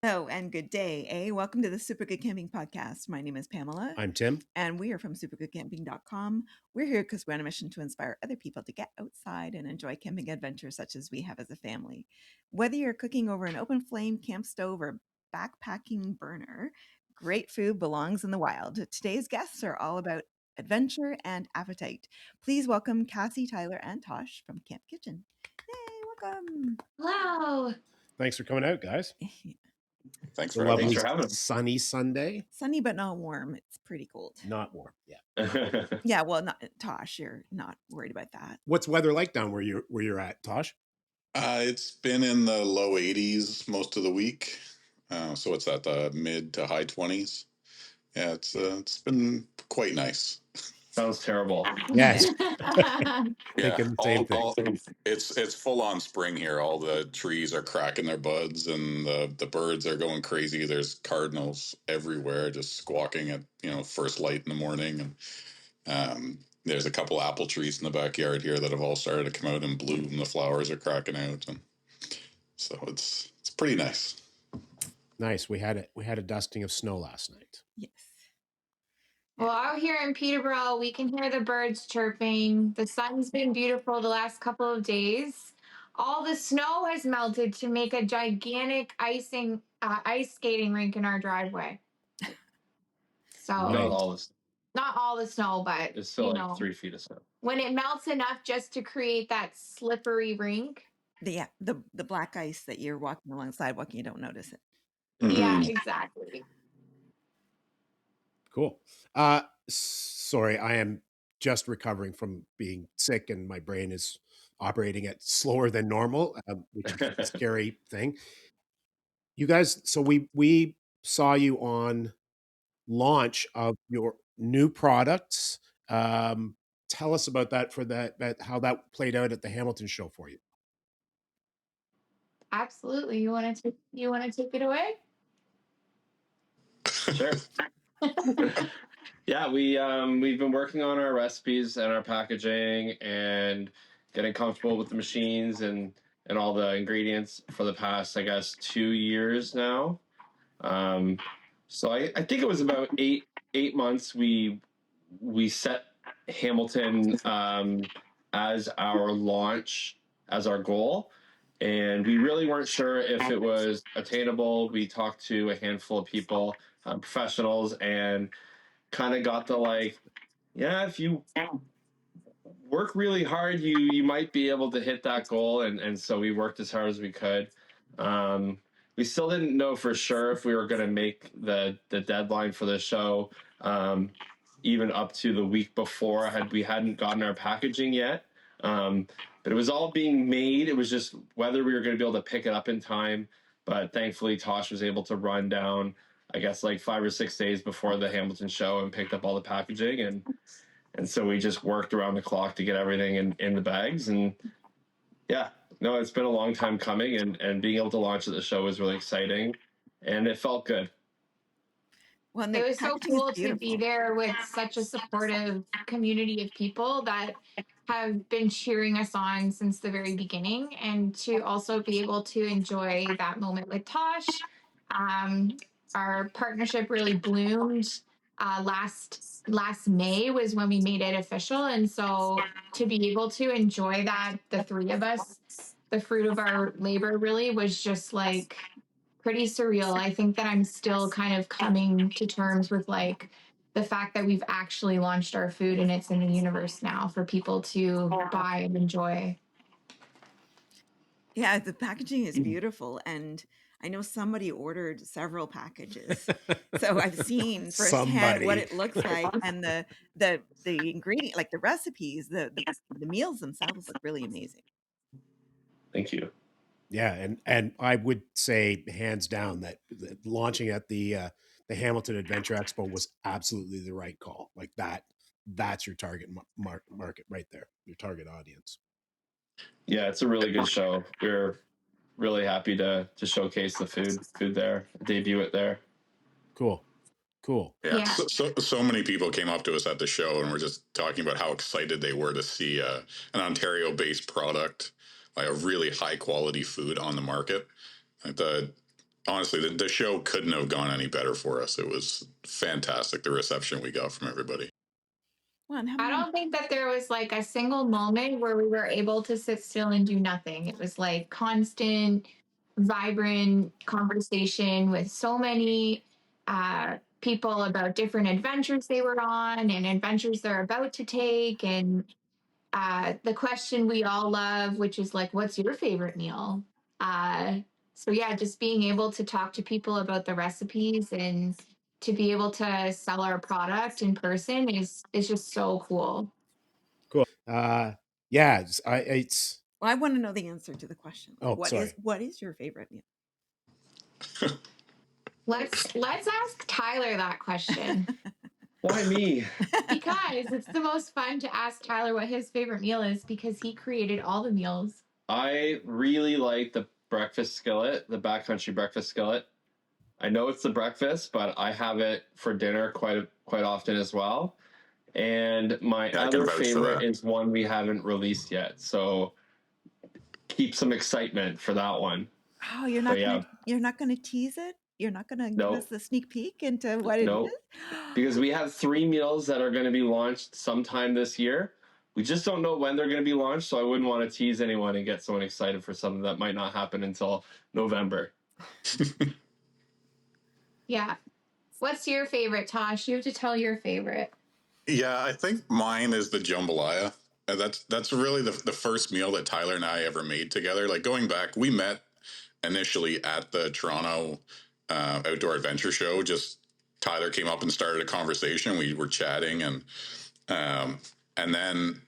Hello and good day, Welcome to the Super Good Camping Podcast. My name is Pamela. I'm Tim. And we are from supergoodcamping.com. We're here because we're on a mission to inspire other people to get outside and enjoy camping adventures such as we have as a family. Whether you're cooking over an open flame, camp stove, or backpacking burner, great food belongs in the wild. Today's guests are all about adventure and appetite. Please welcome Cassy, Tyler, and Tosh from Camp Kitchen. Yay, welcome. Hello. Thanks for coming out, guys. Thanks A for lovely having us. sunny Sunday. Sunny but not warm. It's pretty cold. Not warm. Yeah. Yeah, well, not Tosh. You're not worried about that. What's weather like down where you're at, Tosh? It's been in the low 80s most of the week, so it's at the mid to high 20s. Yeah, it's been quite nice. Sounds terrible. Yes. Yeah, Thinking the same thing. It's full on spring here. All the trees are cracking their buds, and the birds are going crazy. There's cardinals everywhere, just squawking at first light in the morning, and there's a couple apple trees in the backyard here that have all started to come out and bloom. The flowers are cracking out, and so it's pretty nice. Nice. We had a dusting of snow last night. Yes. Well, out here in Peterborough, we can hear the birds chirping. The sun's been beautiful the last couple of days. All the snow has melted to make a gigantic ice skating rink in our driveway. So not all the snow, but it's still like 3 feet of snow. When it melts enough just to create that slippery rink. The black ice that you're walking along the sidewalk, you don't notice it. Mm-hmm. Yeah, exactly. Cool. Sorry, I am just recovering from being sick, and my brain is operating at slower than normal, which is a scary thing. You guys, so we saw you on launch of your new products. Tell us about that how that played out at the Hamilton show for you. Absolutely. You want to take it away? Sure. Yeah, we've been working on our recipes and our packaging and getting comfortable with the machines and all the ingredients for the past, I guess, 2 years now. So I think it was about eight months we set Hamilton as our launch, as our goal. And we really weren't sure if it was attainable. We talked to a handful of people, professionals, and kind of got the if you work really hard, you might be able to hit that goal. And so we worked as hard as we could. We still didn't know for sure if we were going to make the deadline for the show, even up to the week before. We hadn't gotten our packaging yet. But it was all being made. It was just whether we were going to be able to pick it up in time. But thankfully, Tosh was able to run down, I guess, 5 or 6 days before the Hamilton show and picked up all the packaging. And so we just worked around the clock to get everything in the bags. And yeah, no, it's been a long time coming. And being able to launch at the show was really exciting. And it felt good. Well, it was so cool to be there with such a supportive community of people that have been cheering us on since the very beginning, and to also be able to enjoy that moment with Tosh. Our partnership really bloomed. Last May was when we made it official, and so to be able to enjoy that, the three of us, the fruit of our labor, really was just pretty surreal. I think that I'm still kind of coming to terms with the fact that we've actually launched our food and it's in the universe now for people to buy and enjoy. Yeah, the packaging is beautiful, and I know somebody ordered several packages, so I've seen firsthand what it looks like, and the ingredient, the recipes, the meals themselves look really amazing. Thank you. Yeah, and I would say hands down that launching at the Hamilton Adventure Expo was absolutely the right call. That's your target market right there, your target audience. Yeah, it's a really good show. We're really happy to showcase the food there, debut it there. Cool. Yeah. So many people came up to us at the show and were just talking about how excited they were to see an Ontario-based product, a really high quality food on the market. honestly, the show couldn't have gone any better for us. It was fantastic, the reception we got from everybody. Well, I don't think that there was like a single moment where we were able to sit still and do nothing. It was like constant, vibrant conversation with so many people about different adventures they were on and adventures they're about to take. And the question we all love, which is like, what's your favorite meal? So yeah, just being able to talk to people about the recipes and to be able to sell our product in person is just so cool. Cool. Yeah, it's. Well, I want to know the answer to the question. Oh, What sorry. what is your favorite meal? Let's ask Tyler that question. Why me? Because it's the most fun to ask Tyler what his favorite meal is because he created all the meals. I really like the breakfast skillet, the backcountry breakfast skillet. I know it's the breakfast, but I have it for dinner quite often as well. And my Yeah, I can other vouch for favorite that. is one we haven't released yet, so keep some excitement for that one. Oh, you're not gonna tease it? You're not gonna give us No, the sneak peek into what it no, is? because we have 3 meals that are going to be launched sometime this year. We just don't know when they're going to be launched, so I wouldn't want to tease anyone and get someone excited for something that might not happen until November. Yeah. What's your favorite, Tosh? You have to tell your favorite. Yeah, I think mine is the jambalaya. That's really the first meal that Tyler and I ever made together. Like going back, we met initially at the Toronto Outdoor Adventure Show. Just Tyler came up and started a conversation. We were chatting, um, and then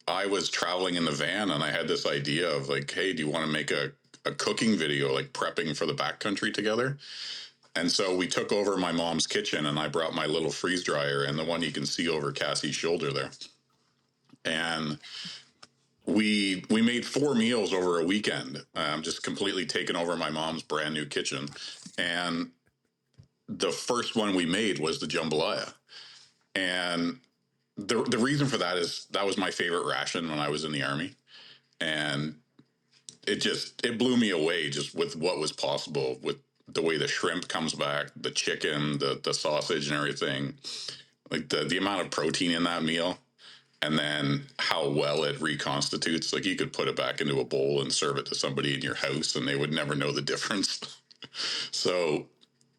I was traveling in the van, and I had this idea of like, hey, do you want to make a cooking video, like prepping for the backcountry together? And so we took over my mom's kitchen, and I brought my little freeze dryer and the one you can see over Cassy's shoulder there. And we made 4 meals over a weekend, just completely taking over my mom's brand new kitchen. And the first one we made was the jambalaya. And the reason for that is that was my favorite ration when I was in the army. And it blew me away just with what was possible with the way the shrimp comes back, the chicken, the sausage and everything, like the amount of protein in that meal, and then how well it reconstitutes. Like you could put it back into a bowl and serve it to somebody in your house and they would never know the difference. So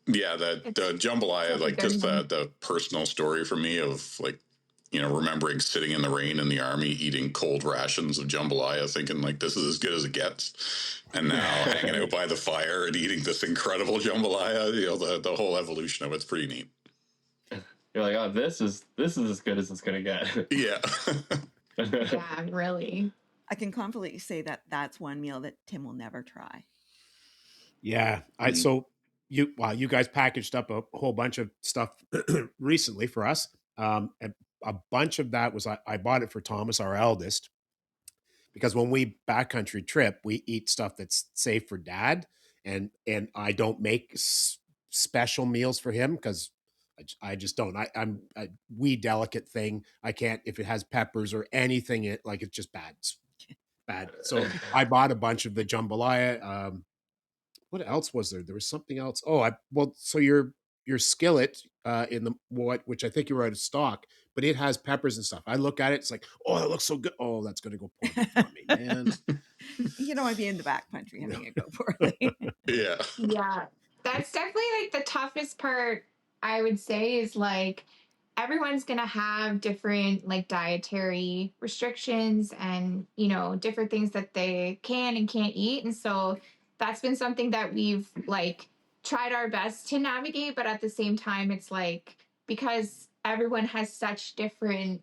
yeah, the jambalaya, like just the personal story for me of like, remembering sitting in the rain in the army, eating cold rations of jambalaya, thinking like this is as good as it gets. And now hanging out by the fire and eating this incredible jambalaya, the whole evolution of it's pretty neat. You're like, oh, this is as good as it's gonna get. Yeah. Yeah, really. I can confidently say that that's one meal that Tim will never try. Yeah, so you guys packaged up a whole bunch of stuff recently for us. And a bunch of that was I bought it for Thomas, our eldest, because when we backcountry trip, we eat stuff that's safe for dad, and I don't make special meals for him because I just don't. I'm a wee delicate thing. I can't if it has peppers or anything. It's just bad. It's bad. So I bought a bunch of the jambalaya. What else was there? There was something else. Oh, so your skillet in the which I think you were out of stock, but it has peppers and stuff. I look at it, it's like, oh, that looks so good. Oh, that's gonna go poorly for me, man. You don't want to be in the backcountry having it go poorly. Yeah. Yeah. That's definitely like the toughest part, I would say, is like everyone's going to have different like dietary restrictions and, different things that they can and can't eat. And so that's been something that we've like tried our best to navigate. But at the same time, it's like because everyone has such different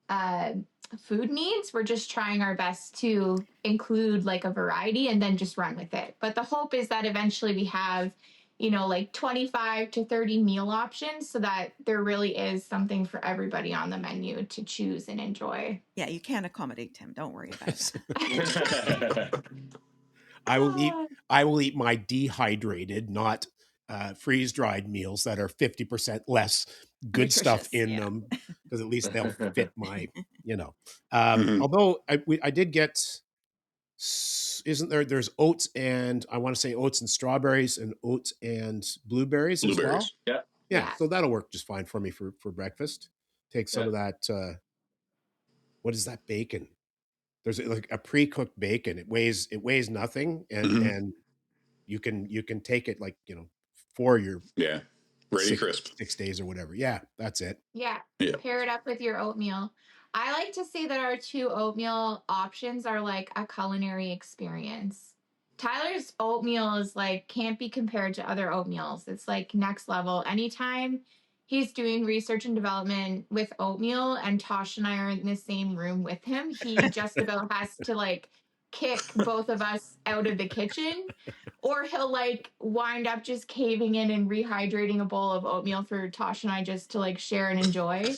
uh, food needs, we're just trying our best to include like a variety and then just run with it. But the hope is that eventually we have, like 25 to 30 meal options so that there really is something for everybody on the menu to choose and enjoy. Yeah, you can't accommodate Tim. Don't worry about it. I will eat my dehydrated, not freeze dried meals that are 50% less good stuff in them, because at least they'll fit my, Mm-hmm. Although I did get isn't there? There's oats and I want to say oats and strawberries and oats and blueberries as well. Blueberries. Yeah. Yeah, so that'll work just fine for me for breakfast. Take some Yeah. of that. What is that bacon? There's like a pre-cooked bacon. It weighs nothing, and you can take it like for your Yeah. Ready six crisp. 6 days or whatever. Yeah, that's it. Yeah. Yeah. Pair it up with your oatmeal. I like to say that our two oatmeal options are like a culinary experience. Tyler's oatmeal is like can't be compared to other oatmeals. It's like next level. Anytime he's doing research and development with oatmeal and Tosh and I are in the same room with him, he just about has to like kick both of us out of the kitchen, or he'll like wind up just caving in and rehydrating a bowl of oatmeal for Tosh and I just to like share and enjoy.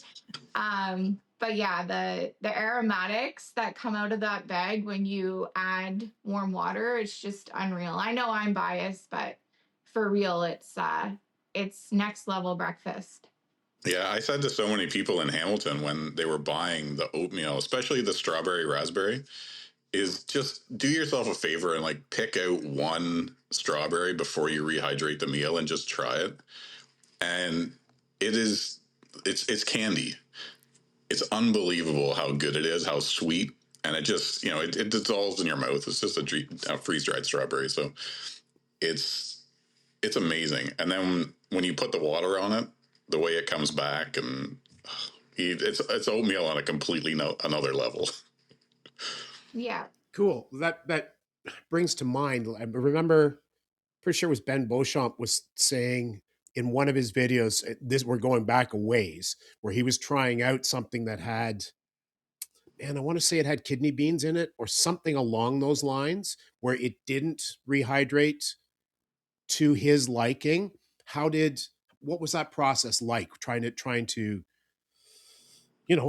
But yeah, the aromatics that come out of that bag when you add warm water, it's just unreal. I know I'm biased, but for real, it's next level breakfast. Yeah, I said to so many people in Hamilton when they were buying the oatmeal, especially the strawberry raspberry, is just do yourself a favor and like pick out one strawberry before you rehydrate the meal and just try it. And it's candy. It's unbelievable how good it is, how sweet, and it just it dissolves in your mouth. It's just a freeze dried strawberry, so it's amazing. And then when you put the water on it, the way it comes back, and it's oatmeal on a completely another level. Yeah. Cool. That brings to mind. I remember, pretty sure it was Ben Beauchamp was saying in one of his videos. This we're going back a ways, where he was trying out something that had, and I want to say it had kidney beans in it or something along those lines, where it didn't rehydrate to his liking. What was that process like? Trying to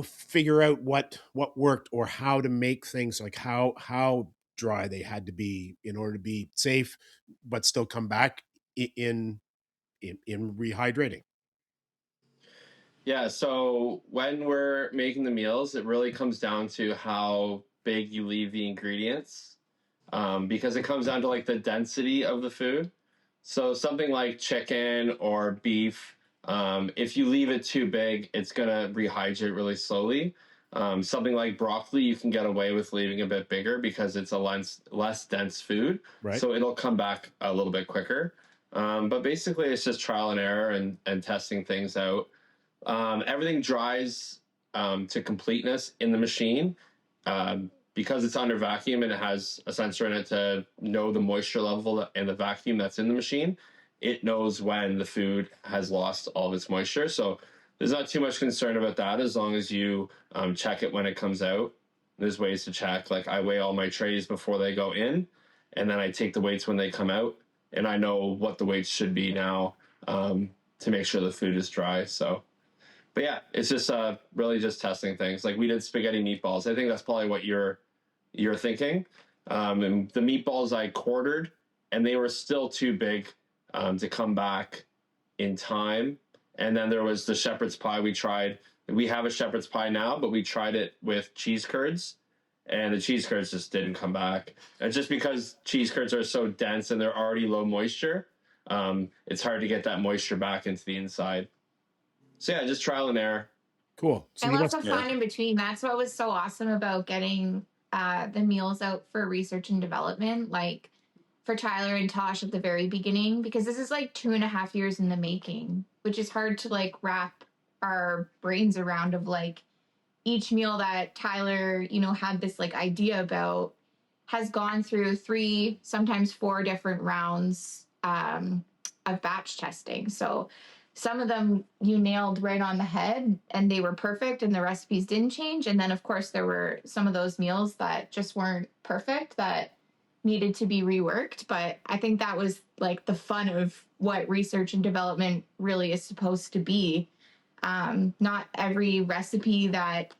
figure out what worked or how to make things, like how dry they had to be in order to be safe, but still come back in rehydrating. Yeah, so when we're making the meals, it really comes down to how big you leave the ingredients, because it comes down to like the density of the food. So something like chicken or beef, if you leave it too big, it's gonna rehydrate really slowly. Something like broccoli, you can get away with leaving a bit bigger because it's a less dense food, Right. so it'll come back a little bit quicker. But basically, it's just trial and error and testing things out. Everything dries to completeness in the machine, because it's under vacuum and it has a sensor in it to know the moisture level and the vacuum that's in the machine. It knows when the food has lost all of its moisture. So there's not too much concern about that as long as you check it when it comes out. There's ways to check. Like I weigh all my trays before they go in, and then I take the weights when they come out, and I know what the weights should be now, to make sure the food is dry. So but yeah, it's just really just testing things. Like we did spaghetti meatballs. I think that's probably what you're thinking. And the meatballs I quartered, and they were still too big to come back in time. And then there was the shepherd's pie we tried. We have a shepherd's pie now, but we tried it with cheese curds, and the cheese curds just didn't come back. And just because cheese curds are so dense and they're already low moisture, it's hard to get that moisture back into the inside. So yeah, just trial and error. Cool. So And you lots must. of fun in between. That's what was so awesome about getting the meals out for research and development, like for Tyler and Tosh at the very beginning, because this is like 2.5 years in the making, which is hard to like wrap our brains around of like each meal that Tyler, had this like idea about has gone through 3, sometimes 4 different rounds of batch testing. So some of them you nailed right on the head and they were perfect and the recipes didn't change. And then, of course, there were some of those meals that just weren't perfect that needed to be reworked. But I think that was like the fun of what research and development really is supposed to be. Not every recipe that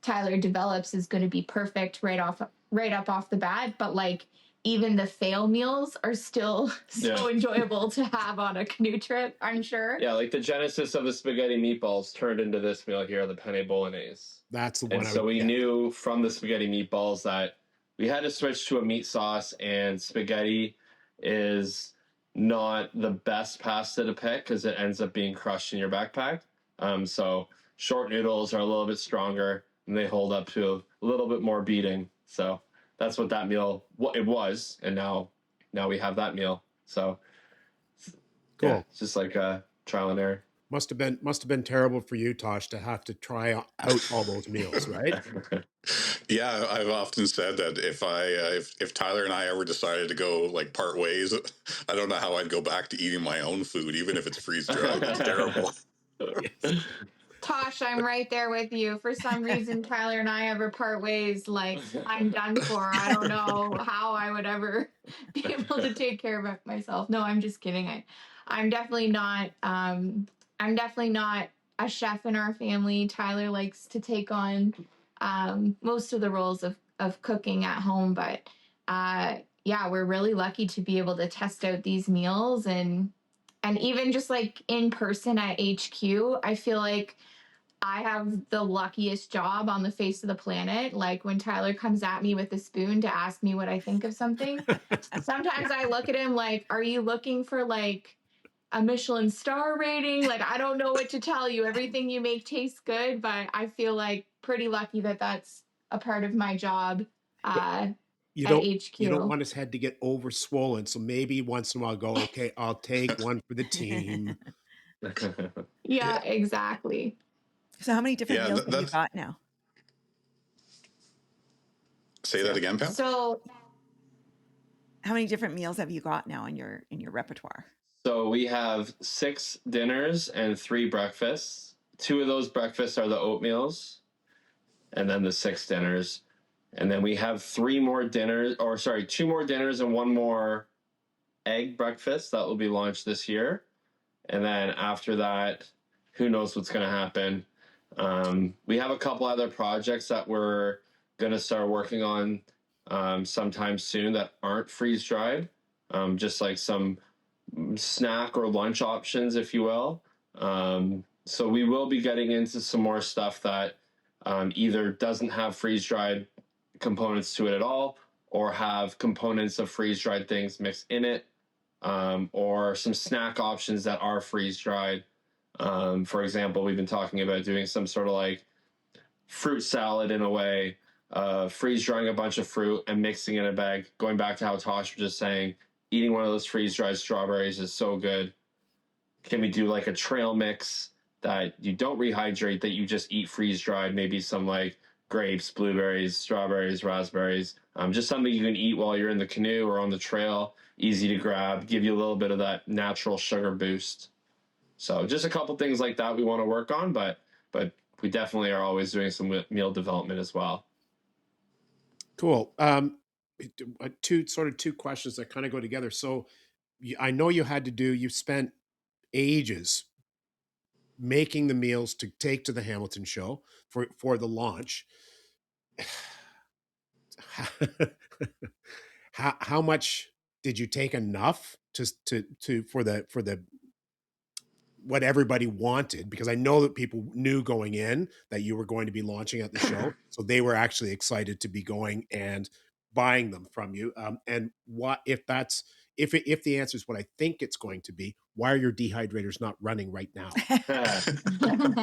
Tyler develops is going to be perfect right up off the bat, but like even the fail meals are still so enjoyable to have on a canoe trip, I'm sure. Yeah, like the genesis of the spaghetti meatballs turned into this meal here, the penne bolognese. That's the one. And so we knew from the spaghetti meatballs that we had to switch to a meat sauce, and spaghetti is not the best pasta to pick because it ends up being crushed in your backpack. So short noodles are a little bit stronger and they hold up to a little bit more beating. So that's what that meal it was, and now we have that meal. So Cool. yeah, it's just like a trial and error. Must have been terrible for you, Tosh, to have to try out all those meals, right? Yeah, I've often said that if Tyler and I ever decided to go like part ways, I don't know how I'd go back to eating my own food, even if it's freeze dried. It's terrible. Yes. Tosh, I'm right there with you. For some reason, Tyler and I ever part ways, like I'm done for. I don't know how I would ever be able to take care of myself. No, I'm just kidding. I'm definitely not. I'm definitely not a chef in our family. Tyler likes to take on most of the roles of cooking at home, but yeah, we're really lucky to be able to test out these meals and even just like in person at HQ, I feel like I have the luckiest job on the face of the planet. Like when Tyler comes at me with a spoon to ask me what I think of something, sometimes I look at him like, are you looking for like a Michelin star rating? Like, I don't know what to tell you. Everything you make tastes good, but I feel like pretty lucky that that's a part of my job at HQ. You don't want his head to get over swollen. So maybe once in a while go, okay, I'll take one for the team. Yeah, exactly. So how many different meals have you got now? Say that again, Pam? So how many different meals have you got now in your repertoire? So we have 6 dinners and 3 breakfasts. 2 of those breakfasts are the oatmeals, and then the 6 dinners. And then we have 2 more dinners and 1 more egg breakfast that will be launched this year. And then after that, who knows what's going to happen. We have a couple other projects that we're going to start working on sometime soon that aren't freeze dried, just like some snack or lunch options, if you will. So we will be getting into some more stuff that either doesn't have freeze dried components to it at all, or have components of freeze dried things mixed in it, or some snack options that are freeze dried. For example, we've been talking about doing some sort of like fruit salad in a way, freeze drying a bunch of fruit and mixing in a bag. Going back to how Tosh was just saying, eating one of those freeze dried strawberries is so good. Can we do like a trail mix that you don't rehydrate, that you just eat freeze dried? Maybe some like grapes, blueberries, strawberries, raspberries. Just something you can eat while you're in the canoe or on the trail. Easy to grab, give you a little bit of that natural sugar boost. So just a couple things like that we want to work on, but we definitely are always doing some meal development as well. Cool. Two questions that kind of go together. So I know you spent ages making the meals to take to the Hamilton show for the launch. How much did you take enough for the what everybody wanted? Because I know that people knew going in that you were going to be launching at the show, so they were actually excited to be going and buying them from you. And what if the answer is what I think it's going to be, why are your dehydrators not running right now?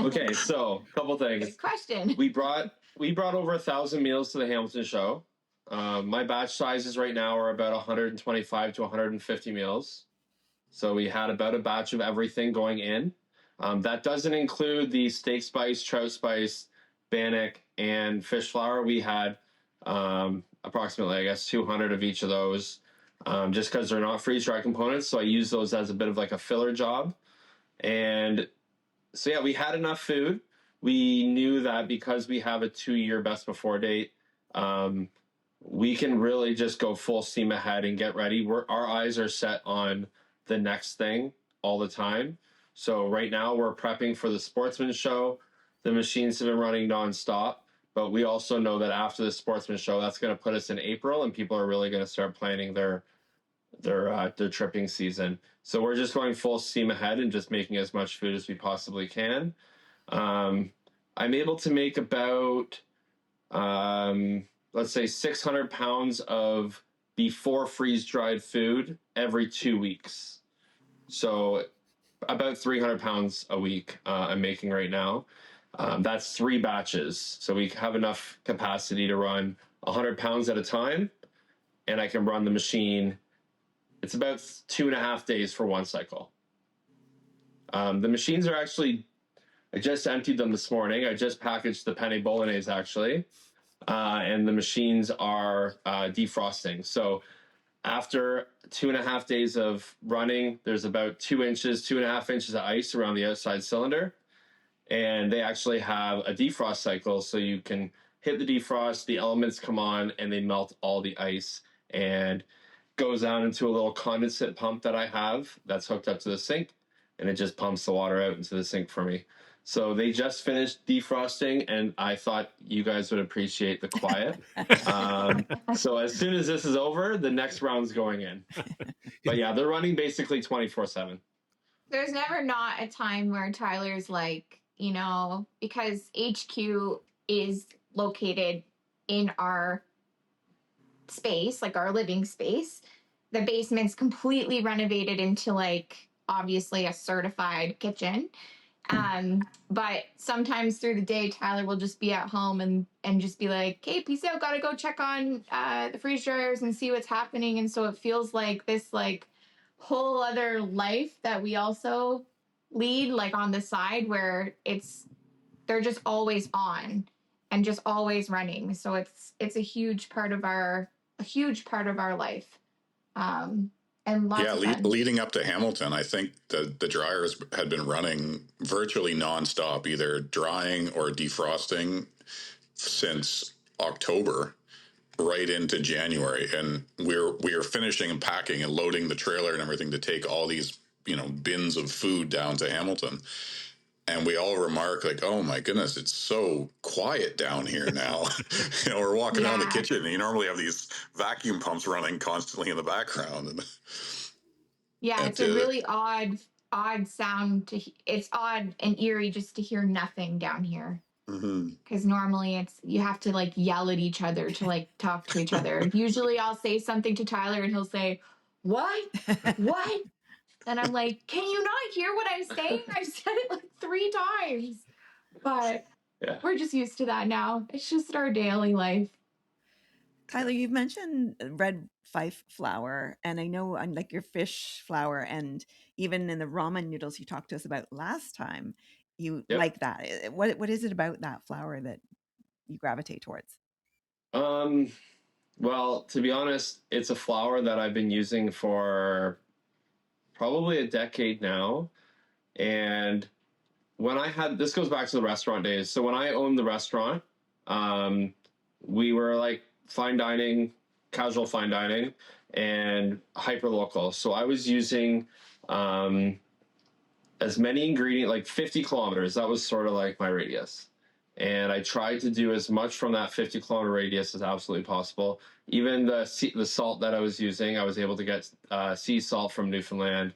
Okay, so a couple things. Good question. We brought over 1,000 meals to the Hamilton show. My batch sizes right now are about 125 to 150 meals. So we had about a batch of everything going in. That doesn't include the steak spice, trout spice, bannock, and fish flour. We had approximately, I guess, 200 of each of those, just because they're not freeze-dried components. So I use those as a bit of like a filler job. And so, yeah, we had enough food. We knew that because we have a 2-year best before date, we can really just go full steam ahead and get ready. Our eyes are set on the next thing all the time. So right now we're prepping for the Sportsman show. The machines have been running nonstop, but we also know that after the Sportsman show, that's going to put us in April, and people are really going to start planning their tripping season. So we're just going full steam ahead and just making as much food as we possibly can. I'm able to make about let's say 600 pounds of before freeze-dried food every 2 weeks. So about 300 pounds a week I'm making right now. That's 3 batches. So we have enough capacity to run 100 pounds at a time, and I can run the machine. It's about 2.5 days for one cycle. The machines are actually, I just emptied them this morning. I just packaged the penne bolognese actually, and the machines are defrosting. So after 2.5 days of running, there's about 2.5 inches of ice around the outside cylinder. And they actually have a defrost cycle. So you can hit the defrost, the elements come on, and they melt all the ice and goes down into a little condensate pump that I have that's hooked up to the sink. And it just pumps the water out into the sink for me. So they just finished defrosting, and I thought you guys would appreciate the quiet. So as soon as this is over, the next round's going in. But yeah, they're running basically 24/7. There's never not a time where Tyler's like, you know, because HQ is located in our space, like our living space. The basement's completely renovated into like obviously a certified kitchen. But sometimes through the day, Tyler will just be at home and just be like, "Hey, peace out. Gotta go check on the freeze dryers and see what's happening." And so it feels like this like whole other life that we also lead, like on the side, where they're just always on and just always running. So it's a huge part of our life. And lots of fun. Leading up to Hamilton, I think the dryers had been running virtually nonstop, either drying or defrosting since October right into January. And we are finishing and packing and loading the trailer and everything to take all these, bins of food down to Hamilton. And we all remark like, "Oh my goodness, it's so quiet down here now." We're walking around the kitchen and you normally have these vacuum pumps running constantly in the background. And it's a really odd sound it's odd and eerie just to hear nothing down here. Because normally you have to like yell at each other to like talk to each other. Usually I'll say something to Tyler and he'll say, "What? What?" And I'm like, "Can you not hear what I'm saying? I've said it like 3 times." But we're just used to that now. It's just our daily life. Tyler, you've mentioned red fife flour, and I know like your fish flour, and even in the ramen noodles you talked to us about last time, you like that. What is it about that flour that you gravitate towards? Well, to be honest, it's a flour that I've been using for probably a decade now. And when this goes back to the restaurant days. So when I owned the restaurant, we were like fine dining, casual fine dining, and hyper local. So I was using as many ingredients, like 50 kilometers. That was sort of like my radius. And I tried to do as much from that 50-kilometer radius as absolutely possible. Even the salt that I was using, I was able to get sea salt from Newfoundland.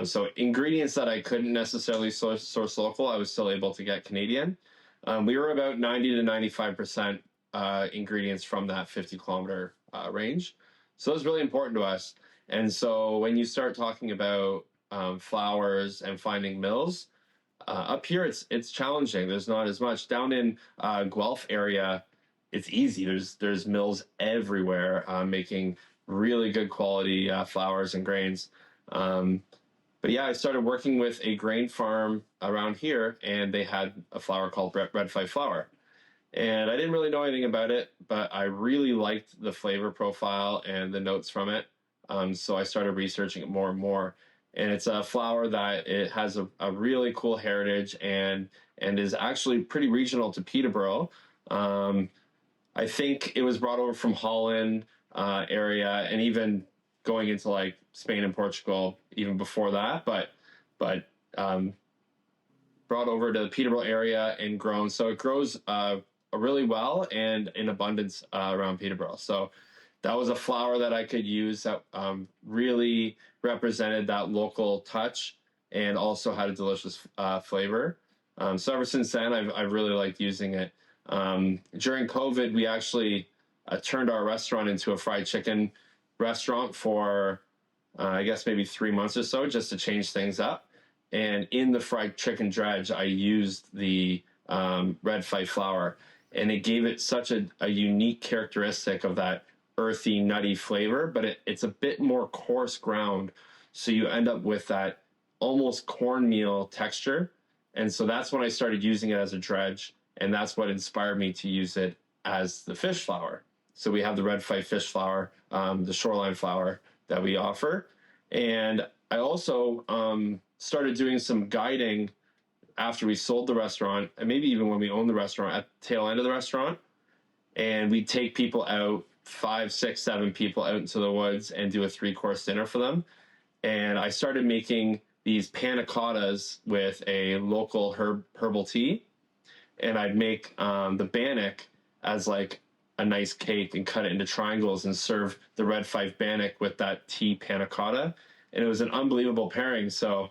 So ingredients that I couldn't necessarily source local, I was still able to get Canadian. We were about 90 to 95% ingredients from that 50-kilometer range. So it was really important to us. And so when you start talking about flours and finding mills, up here it's challenging. There's not as much. Down in Guelph area, it's easy. There's mills everywhere making really good quality flours and grains. But yeah, I started working with a grain farm around here, and they had a flour called red fife flour. And I didn't really know anything about it, but I really liked the flavor profile and the notes from it. So I started researching it more and more. And it's a flour that it has a really cool heritage and is actually pretty regional to Peterborough. I think it was brought over from Holland area, and even going into like Spain and Portugal even before that, but brought over to the Peterborough area and grown. So it grows really well and in abundance around Peterborough. So that was a flour that I could use that really represented that local touch and also had a delicious flavor. So ever since then, I've really liked using it. During COVID, we actually turned our restaurant into a fried chicken restaurant for I guess maybe 3 months or so, just to change things up. And in the fried chicken dredge, I used the red fife flour, and it gave it such a unique characteristic of that earthy, nutty flavor, but it's a bit more coarse ground. So you end up with that almost cornmeal texture. And so that's when I started using it as a dredge. And that's what inspired me to use it as the fish flour. So we have the red fife fish flour, the shoreline flour that we offer. And I also started doing some guiding after we sold the restaurant, and maybe even when we owned the restaurant, at the tail end of the restaurant. And we'd take people out, 5, 6, 7 people out into the woods and do a 3-course dinner for them. And I started making these panna cottas with a local herbal tea. And I'd make the bannock as like a nice cake and cut it into triangles and serve the red fife bannock with that tea panna cotta. And it was an unbelievable pairing. So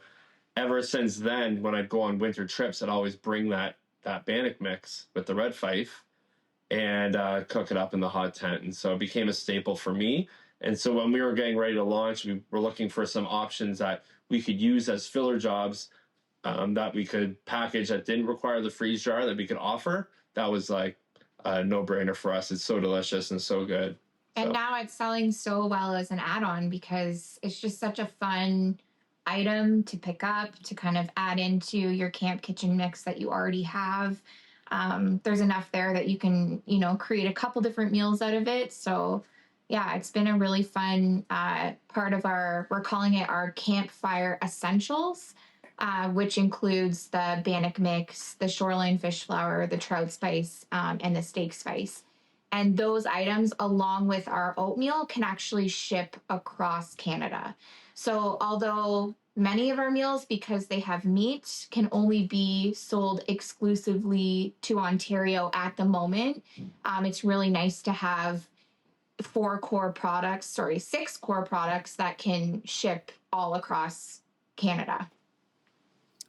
ever since then, when I'd go on winter trips, I'd always bring that bannock mix with the red fife and cook it up in the hot tent. And so it became a staple for me. And so when we were getting ready to launch, we were looking for some options that we could use as filler jobs, that we could package that didn't require the freeze jar, that we could offer. That was like a no-brainer for us. It's so delicious and so good. And now it's selling so well as an add-on because it's just such a fun item to pick up, to kind of add into your camp kitchen mix that you already have. There's enough there that you can, create a couple different meals out of it. So yeah, it's been a really fun part of we're calling it our campfire essentials, which includes the bannock mix, the shoreline fish flour, the trout spice, and the steak spice. And those items, along with our oatmeal, can actually ship across Canada. So although many of our meals, because they have meat, can only be sold exclusively to Ontario at the moment, it's really nice to have 6 core products that can ship all across Canada.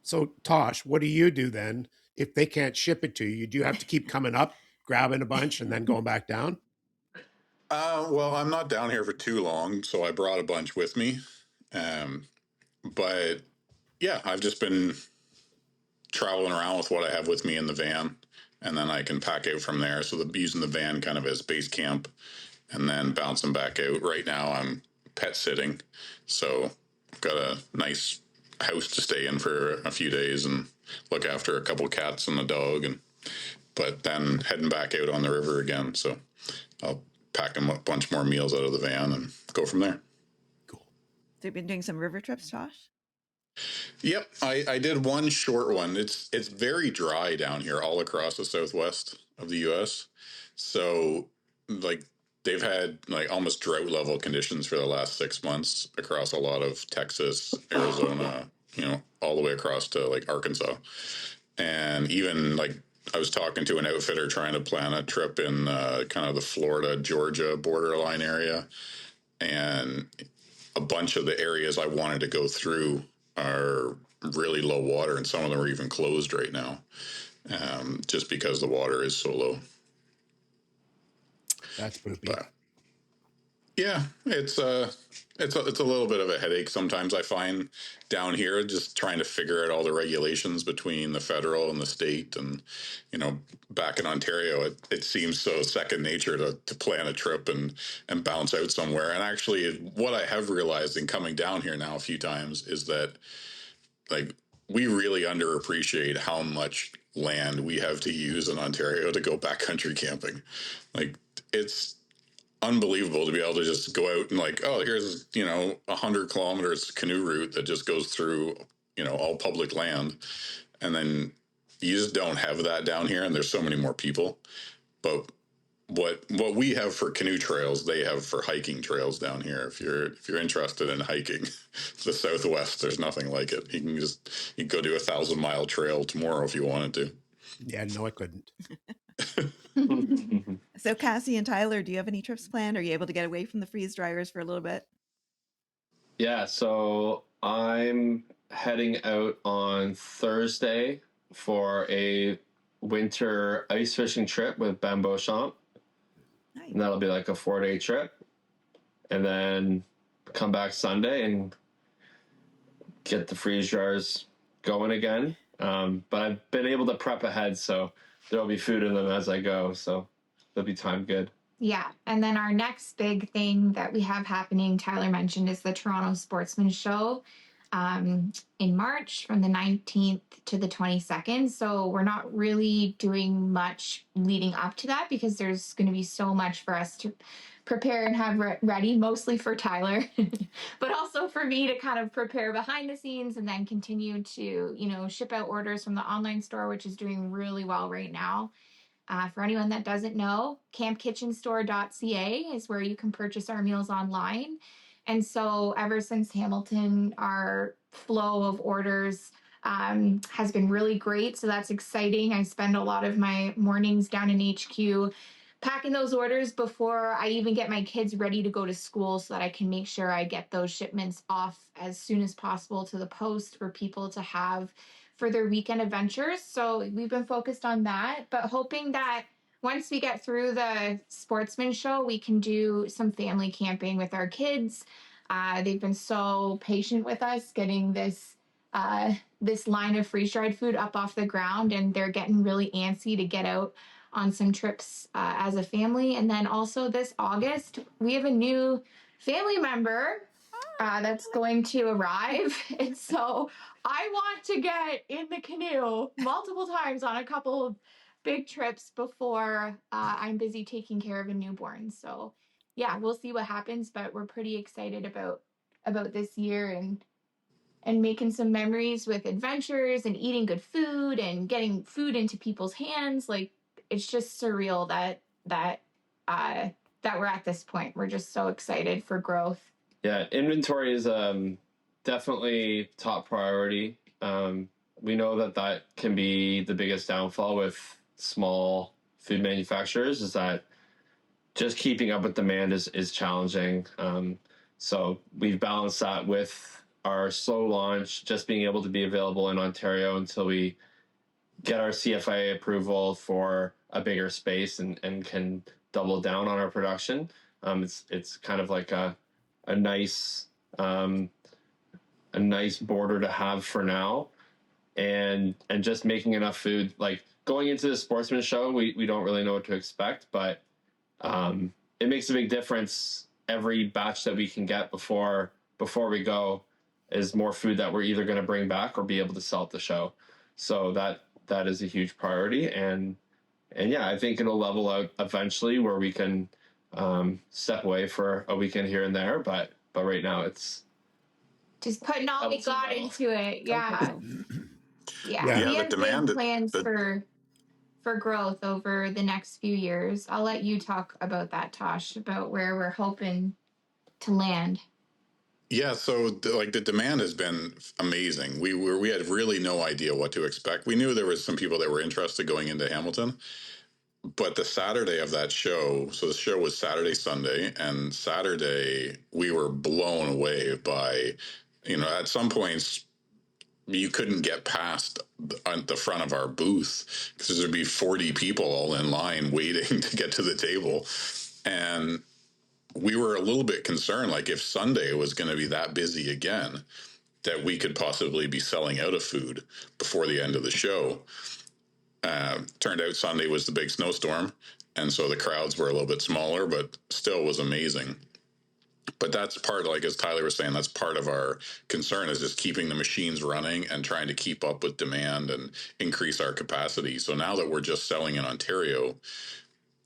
So, Tosh, what do you do then if they can't ship it to you? Do you have to keep coming up, grabbing a bunch, and then going back down? Well, I'm not down here for too long, so I brought a bunch with me. But yeah, I've just been traveling around with what I have with me in the van, and then I can pack out from there. So using the van kind of as base camp, and then bouncing back out. Right now, I'm pet sitting, so I've got a nice house to stay in for a few days and look after a couple cats and a dog, but then heading back out on the river again. So I'll pack them a bunch more meals out of the van and go from there. Cool. So you've been doing some river trips, Tosh? Yep, I did one short one. It's very dry down here all across the southwest of the U.S. So like they've had like almost drought level conditions for the last 6 months across a lot of Texas, Arizona, all the way across to like Arkansas. And even like I was talking to an outfitter trying to plan a trip in kind of the Florida, Georgia borderline area. And a bunch of the areas I wanted to go through are really low water, and some of them are even closed right now, just because the water is so low. That's poopy. But yeah, it's a little bit of a headache sometimes. I find down here just trying to figure out all the regulations between the federal and the state, and back in Ontario, it seems so second nature to plan a trip and bounce out somewhere. And actually, what I have realized in coming down here now a few times is that like we really underappreciate how much land we have to use in Ontario to go backcountry camping. Like it's unbelievable to be able to just go out and like, oh, here's 100 kilometers canoe route that just goes through all public land, and then you just don't have that down here, and there's so many more people. But what we have for canoe trails, they have for hiking trails down here. If you're interested in hiking the Southwest, there's nothing like it. You can go do 1,000-mile trail tomorrow if you wanted to. Yeah, no, I couldn't. So Cassy and Tyler, do you have any trips planned? Are you able to get away from the freeze dryers for a little bit? Yeah, so I'm heading out on Thursday for a winter ice fishing trip with Ben Beauchamp. Nice. And that'll be like a 4-day trip. And then come back Sunday and get the freeze jars going again. But I've been able to prep ahead, so there'll be food in them as I go. So they'll be timed good. Yeah. And then our next big thing that we have happening, Tyler mentioned, is the Toronto Sportsman Show in March from the 19th to the 22nd. So we're not really doing much leading up to that because there's going to be so much for us to prepare and have ready, mostly for Tyler, but also for me to kind of prepare behind the scenes and then continue to, ship out orders from the online store, which is doing really well right now. For anyone that doesn't know, campkitchenstore.ca is where you can purchase our meals online. And so, ever since Hamilton, our flow of orders has been really great. So, that's exciting. I spend a lot of my mornings down in HQ packing those orders before I even get my kids ready to go to school so that I can make sure I get those shipments off as soon as possible to the post for people to have for their weekend adventures. So we've been focused on that, but hoping that once we get through the sportsman show, we can do some family camping with our kids. They've been so patient with us getting this line of freeze dried food up off the ground, and they're getting really antsy to get out on some trips as a family. And then also this August, we have a new family member that's going to arrive. And so I want to get in the canoe multiple times on a couple of big trips before I'm busy taking care of a newborn. So yeah, we'll see what happens, but we're pretty excited about this year and making some memories with adventures and eating good food and getting food into people's hands. Like it's just surreal that we're at this point. We're just so excited for growth. Yeah, inventory is definitely top priority. We know that can be the biggest downfall with small food manufacturers is that just keeping up with demand is challenging. So we've balanced that with our slow launch, just being able to be available in Ontario until we get our CFIA approval for a bigger space and can double down on our production. It's kind of like a nice a nice border to have for now, and just making enough food. Like going into the sportsman show, we don't really know what to expect, but it makes a big difference. Every batch that we can get before we go is more food that we're either going to bring back or be able to sell at the show. So that is a huge priority, and yeah, I think it'll level out eventually where we can step away for a weekend here and there. But right now it's just putting all we got into it. Yeah. Yeah, We the have demand. big plans for growth over the next few years. I'll let you talk about that, Tosh, about where we're hoping to land. Yeah, so the demand has been amazing. We had really no idea what to expect. We knew there was some people that were interested going into Hamilton, but the Saturday of that show, so the show was Saturday, Sunday, and Saturday we were blown away by, at some points you couldn't get past the front of our booth because there'd be 40 people all in line waiting to get to the table. And we were a little bit concerned, like if Sunday was going to be that busy again, that we could possibly be selling out of food before the end of the show. Turned out Sunday was the big snowstorm, and so the crowds were a little bit smaller, but still was amazing. But that's part, like as Tyler was saying, that's part of our concern is just keeping the machines running and trying to keep up with demand and increase our capacity. So now that we're just selling in Ontario,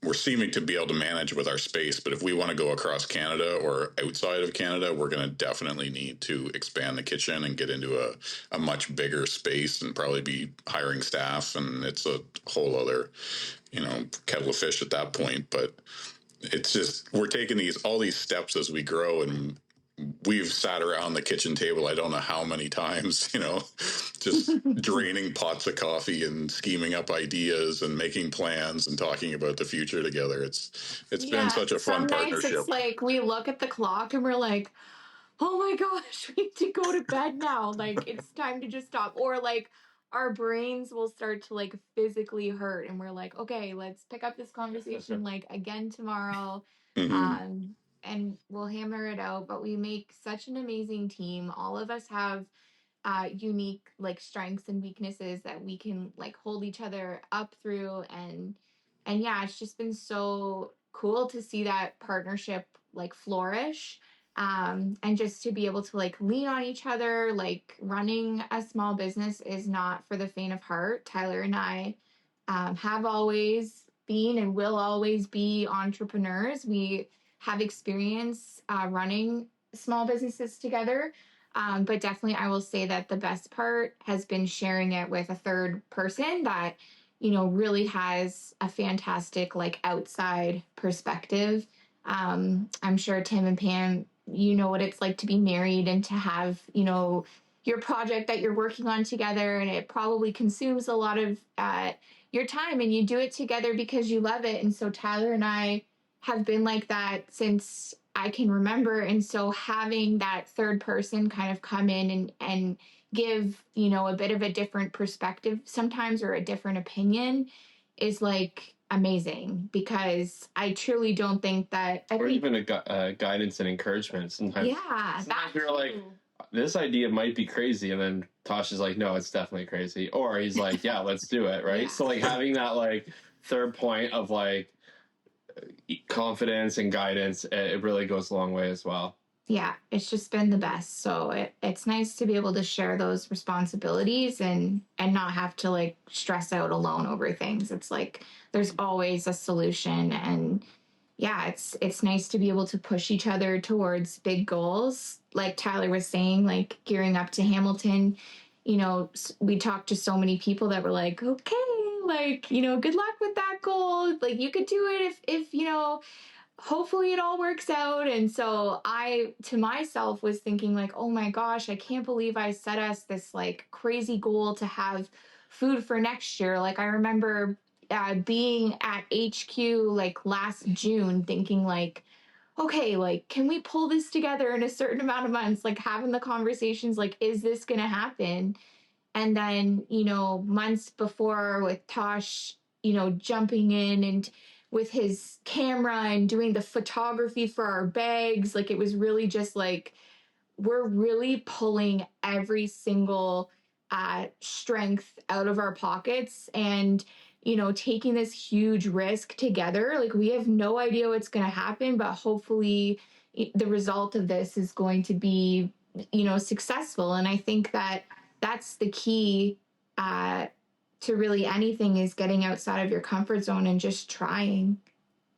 we're seeming to be able to manage with our space. But if we want to go across Canada or outside of Canada, we're going to definitely need to expand the kitchen and get into a much bigger space and probably be hiring staff. And it's a whole other, kettle of fish at that point. But it's just we're taking all these steps as we grow, and we've sat around the kitchen table I don't know how many times, just draining pots of coffee and scheming up ideas and making plans and talking about the future together. It's been such a fun Some nights partnership. it's like we look at the clock and we're like, oh my gosh, we need to go to bed now. Like it's time to just stop. Or like our brains will start to like physically hurt, and we're like, okay, let's pick up this conversation like again tomorrow. Hmm. Um, and we'll hammer it out. But we make such an amazing team. All of us have unique like strengths and weaknesses that we can like hold each other up through, and yeah, it's just been so cool to see that partnership like flourish, and just to be able to like lean on each other. Like running a small business is not for the faint of heart. Tyler and I have always been and will always be entrepreneurs. We have experience running small businesses together. But definitely, I will say that the best part has been sharing it with a third person that, really has a fantastic, like, outside perspective. I'm sure Tim and Pam, you know what it's like to be married and to have, your project that you're working on together, and it probably consumes a lot of your time, and you do it together because you love it. And so Tyler and I have been like that since I can remember. And so having that third person kind of come in and give, a bit of a different perspective sometimes, or a different opinion, is like amazing, because I truly don't think that or even a guidance and encouragement. Sometimes you're like, this idea might be crazy, and then Tosh is like, no, it's definitely crazy, or he's like, yeah, let's do it, right? Yeah. So like having that like third point of like confidence and guidance, it really goes a long way as well. Yeah, it's just been the best. So it's nice to be able to share those responsibilities and not have to like stress out alone over things. It's like there's always a solution. And yeah, it's nice to be able to push each other towards big goals. Like Tyler was saying, like gearing up to Hamilton, we talked to so many people that were like, okay, like, good luck with that goal. Like you could do it if hopefully it all works out. And so I, to myself, was thinking like, oh my gosh, I can't believe I set us this like crazy goal to have food for next year. Like I remember being at HQ like last June thinking like, okay, like, can we pull this together in a certain amount of months? Like having the conversations, like, is this going to happen? And then, months before with Tosh, jumping in and with his camera and doing the photography for our bags, like it was really just like we're really pulling every single strength out of our pockets, and taking this huge risk together. Like we have no idea what's going to happen, but hopefully the result of this is going to be successful. And I think that that's the key uh, to really anything, is getting outside of your comfort zone and just trying.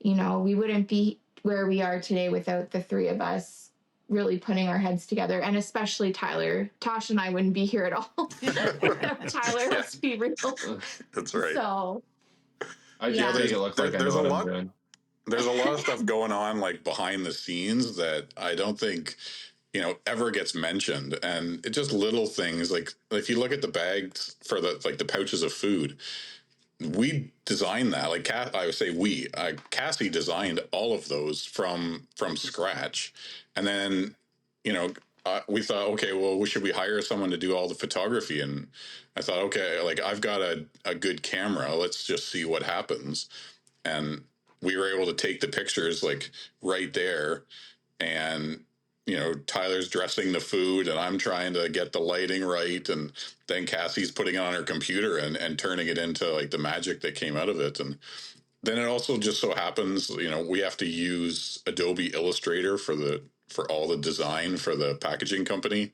We wouldn't be where we are today without the three of us really putting our heads together, and especially Tyler. Tosh and I wouldn't be here at all without Tyler. Let's be real. That's right. So I can't make it look like I know what I'm doing. There's a lot of stuff going on like behind the scenes that I don't think ever gets mentioned, and it's just little things like if you look at the bags for the pouches of food, we designed that. Like I would say Cassy designed all of those from scratch, and then we thought, okay, well, should we hire someone to do all the photography? And I thought, okay, like I've got a good camera, let's just see what happens. And we were able to take the pictures like right there, and Tyler's dressing the food and I'm trying to get the lighting right, and then Cassy's putting it on her computer and turning it into like the magic that came out of it. And then it also just so happens we have to use Adobe Illustrator for all the design for the packaging company.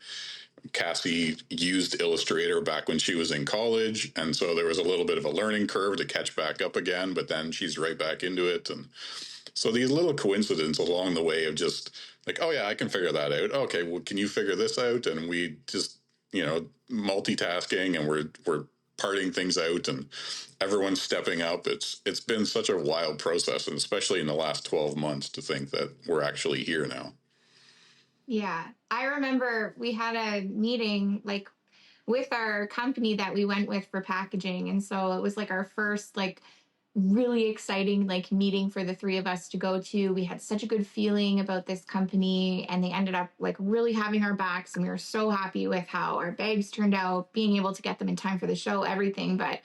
Cassy used Illustrator back when she was in college, and so there was a little bit of a learning curve to catch back up again, but then she's right back into it. And so these little coincidences along the way of just like, oh yeah, I can figure that out. Okay, well, can you figure this out? And we just, multitasking, and we're parting things out, and everyone's stepping up. It's been such a wild process, and especially in the last 12 months to think that we're actually here now. Yeah, I remember we had a meeting like with our company that we went with for packaging, and so it was like our first like really exciting like meeting for the three of us to go to. We had such a good feeling about this company, and they ended up like really having our backs, and we were so happy with how our bags turned out, being able to get them in time for the show, everything. But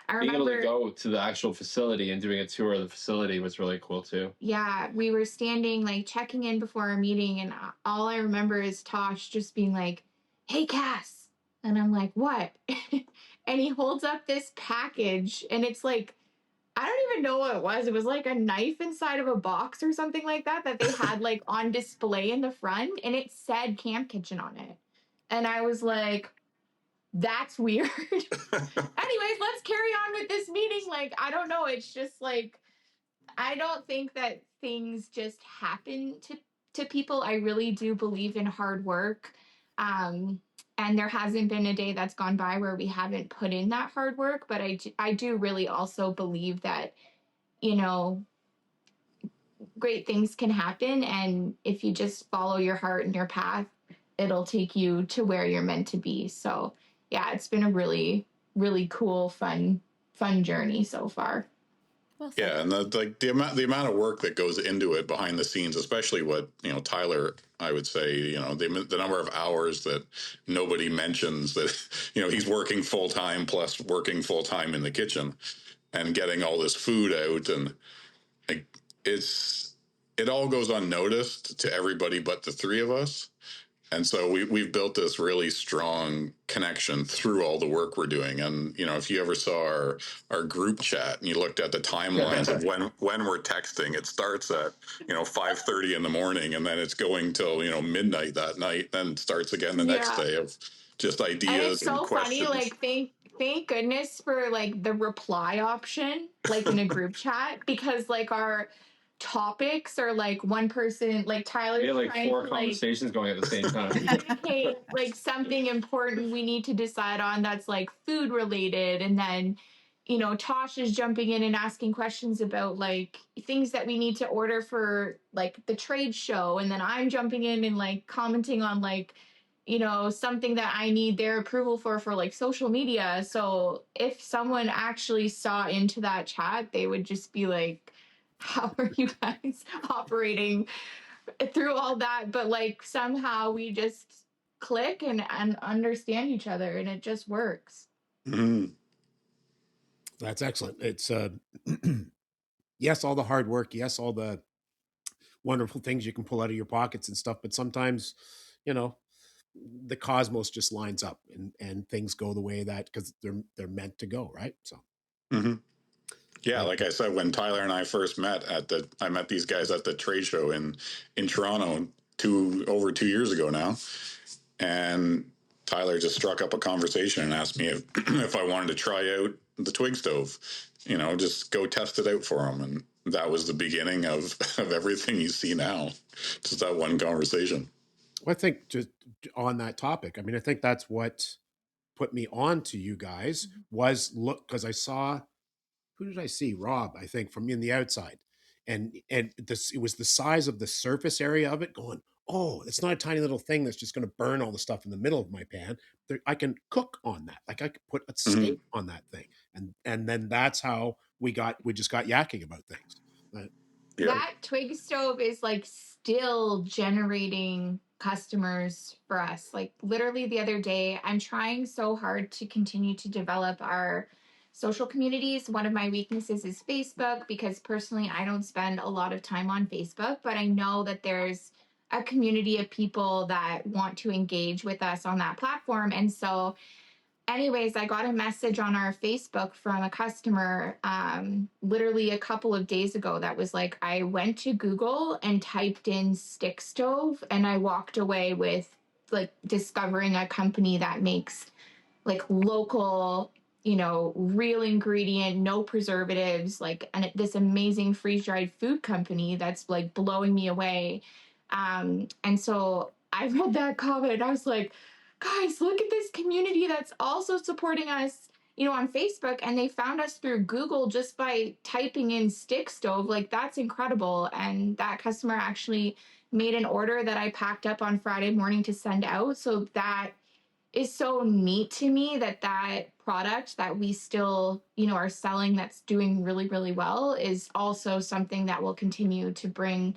I being able to remember go to the actual facility and doing a tour of the facility was really cool too. yeah, we were standing like checking in before our meeting, and all I remember is Tosh just being like, "Hey, Cass," and I'm like, "What?" And he holds up this package, and it's like I don't even know what it was. It was like a knife inside of a box or something like that that they had like on display in the front, and it said Camp Kitchen on it, and I was like, "That's weird." Anyways, let's carry on with this meeting. Like, I don't know. It's just like I don't think that things just happen to people. I really do believe in hard work. Um, and there hasn't been a day that's gone by where we haven't put in that hard work. But I do really also believe that, you know, great things can happen. And if you just follow your heart and your path, it'll take you to where you're meant to be. So, yeah, it's been a really, really cool, fun journey so far. Well said. Yeah, and the amount of work that goes into it behind the scenes, especially what Tyler, I would say, the number of hours that nobody mentions that he's working full time plus working full time in the kitchen and getting all this food out, and like it all goes unnoticed to everybody but the three of us. And so we've built this really strong connection through all the work we're doing. And if you ever saw our group chat and you looked at the timelines of when we're texting, it starts at 5:30 in the morning, and then it's going till midnight that night, then starts again the next Yeah. day of just And it's ideas and so funny, questions. like thank goodness for like the reply option, like in a group chat, because like our topics are like one person, like Tyler's We had like trying four to like conversations going at the same time. communicate like something important we need to decide on that's like food related, and then Tosh is jumping in and asking questions about like things that we need to order for like the trade show, and then I'm jumping in and like commenting on like something that I need their approval for like social media. So if someone actually saw into that chat, they would just be like, how are you guys operating through all that? But like somehow we just click and understand each other, and it just works. Mm-hmm. That's excellent. It's yes, all the hard work, yes, all the wonderful things you can pull out of your pockets and stuff, but sometimes, the cosmos just lines up and things go the way that because they're meant to go, right? So Mm-hmm. Yeah, like I said, when Tyler and I first met I met these guys at the trade show in Toronto over 2 years ago now, and Tyler just struck up a conversation and asked me if I wanted to try out the twig stove, just go test it out for him, and that was the beginning of everything you see now. Just that one conversation. I think just on that topic, I mean, I think that's what put me on to you guys was look because I saw who did I see? Rob, I think, from in the outside. And this it was the size of the surface area of it going, oh, it's not a tiny little thing that's just going to burn all the stuff in the middle of my pan. I can cook on that. Like I could put a Mm-hmm. steak on that thing. And then that's how we just got yakking about things. Yeah. That twig stove is like still generating customers for us. Like literally the other day, I'm trying so hard to continue to develop our social communities. One of my weaknesses is Facebook, because personally I don't spend a lot of time on Facebook, but I know that there's a community of people that want to engage with us on that platform. And so anyways, I got a message on our Facebook from a customer literally a couple of days ago that was like, I went to Google and typed in stick stove, and I walked away with like discovering a company that makes like local, real ingredient, no preservatives, like this amazing freeze dried food company that's like blowing me away. And so I read that comment and I was like, guys, look at this community that's also supporting us, on Facebook. And they found us through Google just by typing in stick stove. Like, that's incredible. And that customer actually made an order that I packed up on Friday morning to send out. So that is so neat to me that that product that we still, are selling that's doing really, really well is also something that will continue to bring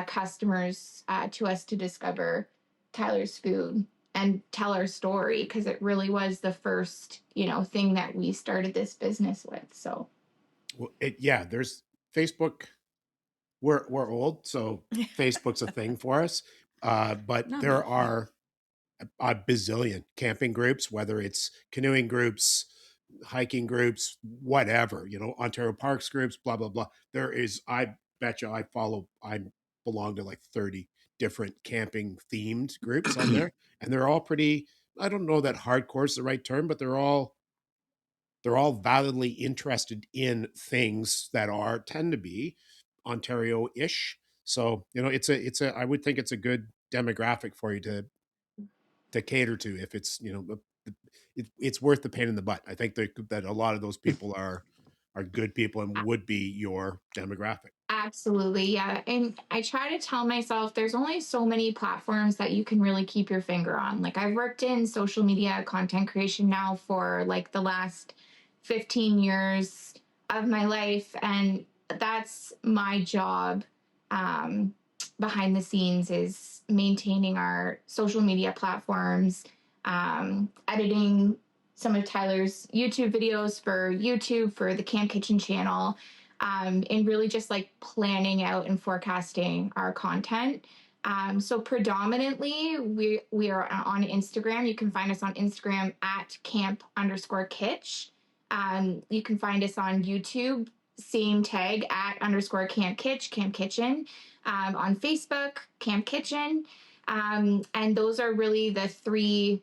customers to us to discover Tyler's food and tell our story, because it really was the first, thing that we started this business with. So, Well, there's Facebook. We're old, so Facebook's a thing for us. But Not there me. are a bazillion camping groups, whether it's canoeing groups, hiking groups, whatever, Ontario Parks groups, blah, blah, blah. I bet you I belong to like 30 different camping themed groups on there. And they're all pretty, I don't know that hardcore is the right term, but they're all validly interested in things that tend to be Ontario-ish. So, I would think it's a good demographic for you to cater to if it's, it's worth the pain in the butt. I think that a lot of those people are good people and would be your demographic. absolutely, yeah. And I try to tell myself there's only so many platforms that you can really keep your finger on. Like, I've worked in social media content creation now for like the last 15 years of my life, and that's my job. Um, Behind the scenes is maintaining our social media platforms, editing some of Tyler's YouTube videos for YouTube for the Camp Kitchen channel, and really just like planning out and forecasting our content. So predominantly we are on Instagram. You can find us on Instagram at camp_kitch. You can find us on YouTube, same tag at _camp kitch, camp kitchen. On Facebook, Camp Kitchen. And those are really the three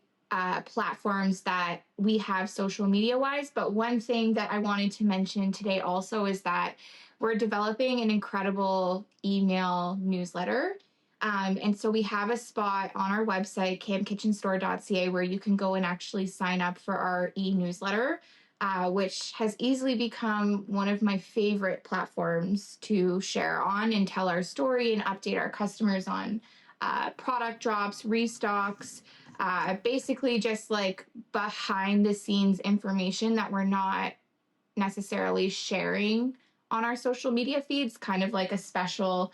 platforms that we have social media wise. But one thing that I wanted to mention today also is that we're developing an incredible email newsletter. And so we have a spot on our website, campkitchenstore.ca, where you can go and actually sign up for our e-newsletter, which has easily become one of my favorite platforms to share on and tell our story and update our customers on product drops, restocks, basically just like behind the scenes information that we're not necessarily sharing on our social media feeds, kind of like a special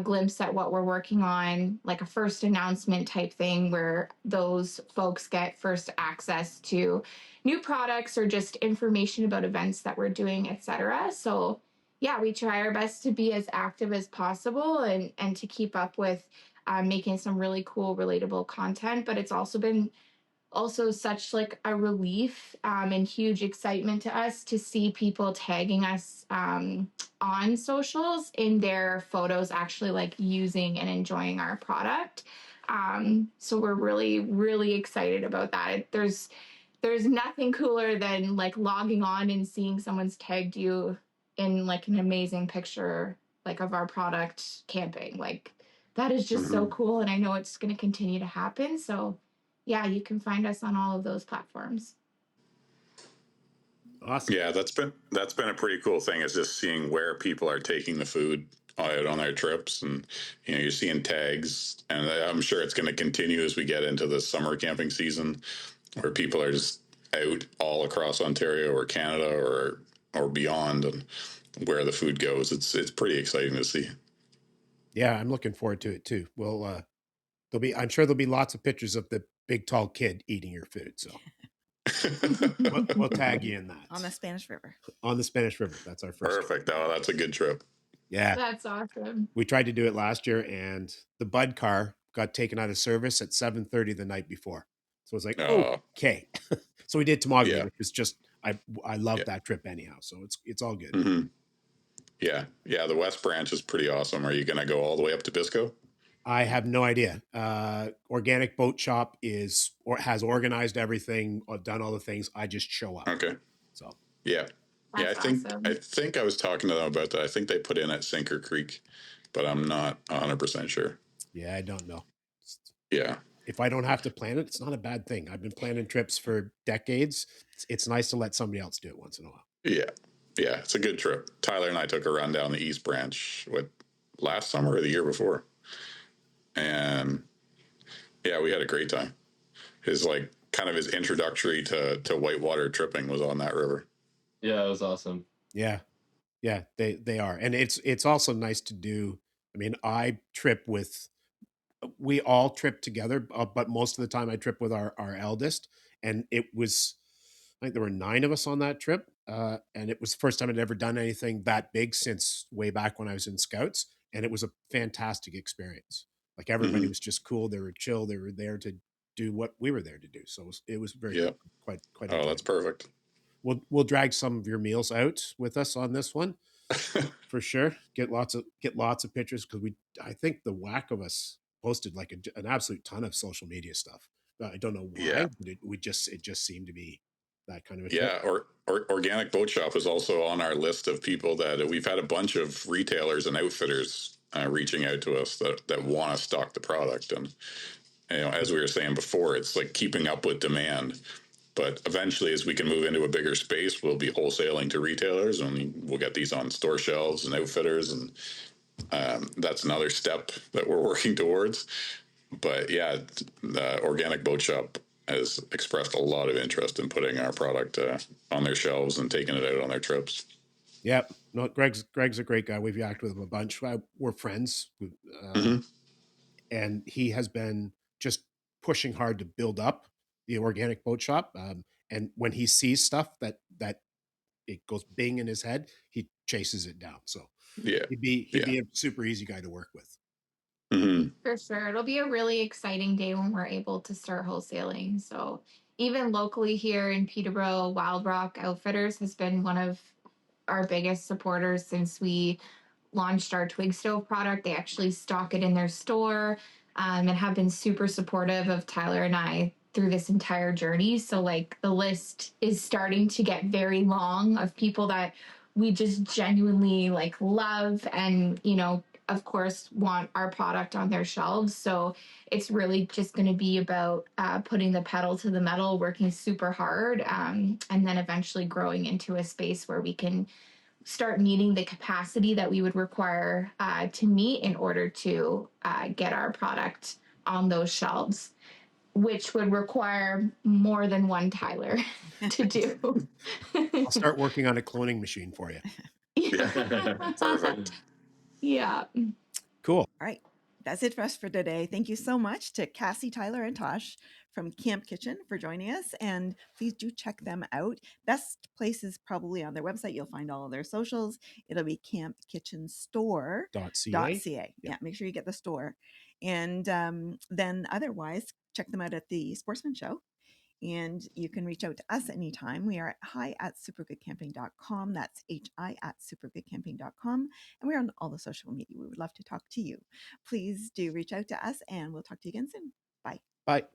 glimpse at what we're working on, like a first announcement type thing where those folks get first access to new products or just information about events that we're doing, etc. So yeah, we try our best to be as active as possible and to keep up with making some really cool, relatable content. But it's also been such like a relief and huge excitement to us to see people tagging us on socials in their photos, actually like using and enjoying our product. So we're really, really excited about that. There's nothing cooler than like logging on and seeing someone's tagged you in like an amazing picture like of our product camping. Like, that is just so cool, and I know it's going to continue to happen. So yeah, you can find us on all of those platforms. Awesome. Yeah, that's been a pretty cool thing, is just seeing where people are taking the food out on their trips, and you're seeing tags, and I'm sure it's going to continue as we get into the summer camping season, where people are just out all across Ontario or Canada or beyond, and where the food goes. It's pretty exciting to see. Yeah, I'm looking forward to it too. I'm sure there'll be lots of pictures of the big tall kid eating your food. So we'll tag you in that on the Spanish River. On the Spanish River. That's our first. Perfect. Oh, that's a good trip. Yeah, that's awesome. We tried to do it last year, and the Bud car got taken out of service at 7:30 the night before. So it was like, okay. So we did Temagami, which is just I love that trip anyhow. So it's all good. Mm-hmm. Yeah, the West Branch is pretty awesome. Are you going to go all the way up to Biscoe? I have no idea. Organic Boat Shop has organized everything, done all the things. I just show up. Okay. So yeah, that's awesome. I think I was talking to them about that. I think they put in at Sinker Creek, but I'm not 100% sure. Yeah, I don't know. Yeah. If I don't have to plan it, it's not a bad thing. I've been planning trips for decades. It's nice to let somebody else do it once in a while. Yeah, it's a good trip. Tyler and I took a run down the East Branch last summer or the year before, and yeah, we had a great time. His like kind of his introductory to whitewater tripping was on that river. Yeah, it was awesome. Yeah. Yeah, they are. And it's also nice to do. I mean, we all trip together, but most of the time I trip with our eldest. And it was, I think there were 9 of us on that trip. And it was the first time I'd ever done anything that big since way back when I was in Scouts. And it was a fantastic experience. Like everybody was just cool. They were chill. They were there to do what we were there to do. So it was very Yeah. quite Oh, enjoyable. that's perfect. We'll drag some of your meals out with us on this one for sure. Get lots of pictures, because I think the whack of us posted like an absolute ton of social media stuff. I don't know Yeah. why, but it just seemed to be that kind of a trip. Yeah, or Organic Boat Shop is also on our list of people that we've had a bunch of retailers and outfitters reaching out to us that want to stock the product. And as we were saying before, it's like keeping up with demand. But eventually, as we can move into a bigger space, we'll be wholesaling to retailers, and we'll get these on store shelves and outfitters, and that's another step that we're working towards. But yeah, the Organic Boat Shop has expressed a lot of interest in putting our product on their shelves and taking it out on their trips. Yeah, no, Greg's a great guy. We've yacked with him a bunch. We're friends, and he has been just pushing hard to build up the Organic Boat Shop. And when he sees stuff that it goes bing in his head, he chases it down. So Yeah, he'd be a super easy guy to work with. For sure. It'll be a really exciting day when we're able to start wholesaling. So, even locally here in Peterborough, Wild Rock Outfitters has been one of our biggest supporters since we launched our twig stove product. They actually stock it in their store, and have been super supportive of Tyler and I through this entire journey. So, like, the list is starting to get very long of people that we just genuinely like love and, of course, want our product on their shelves. So it's really just going to be about putting the pedal to the metal, working super hard, and then eventually growing into a space where we can start meeting the capacity that we would require to meet in order to get our product on those shelves, which would require more than one Tyler to do. I'll start working on a cloning machine for you. Perfect. Yeah. Cool. All right. That's it for us for today. Thank you so much to Cassy, Tyler, and Tosh from Camp Kitchen for joining us. And please do check them out. Best place is probably on their website. You'll find all of their socials. It'll be campkitchenstore.ca. Yeah, make sure you get the store. And then otherwise, check them out at the Sportsman Show. And you can reach out to us anytime. We are at hi@supergoodcamping.com. That's hi@supergoodcamping.com. And we're on all the social media. We would love to talk to you. Please do reach out to us, and we'll talk to you again soon. Bye. Bye.